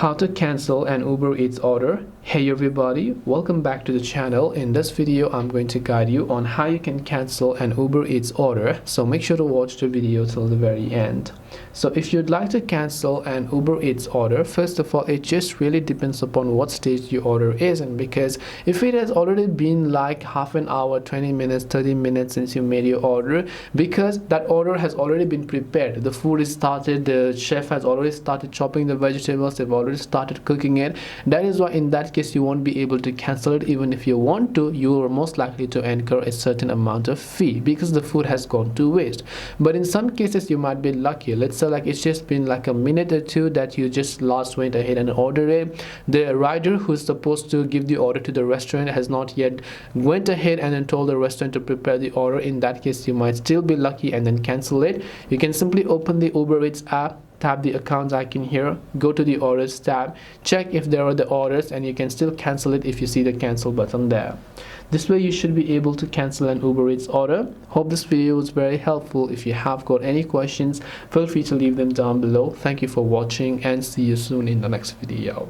How to cancel an Uber Eats order. Hey everybody, welcome back to the channel. In this video I'm going to guide you on how you can cancel an Uber Eats order, so make sure to watch the video till the very end. So if you'd like to cancel an Uber Eats order, first of all it just really depends upon what stage your order is in, because if it has already been like half an hour, 20 minutes, 30 minutes since you made your order, because that order has already been prepared, the food is started, the chef has already started chopping the vegetables, they've already started cooking it. That is why in that case you won't be able to cancel it. Even if you want to, you are most likely to incur a certain amount of fee because the food has gone to waste. But in some cases you might be lucky. Let's say like it's just been like a minute or two that you just last went ahead and ordered it. The rider who's supposed to give the order to the restaurant has not yet went ahead and then told the restaurant to prepare the order. In that case you might still be lucky and then cancel it. You can simply open the Uber Eats app, tap the accounts icon here, go to the orders tab, check if there are the orders, and you can still cancel it if you see the cancel button there. This way you should be able to cancel an Uber Eats order. Hope this video was very helpful. If you have got any questions, feel free to leave them down below. Thank you for watching and see you soon in the next video.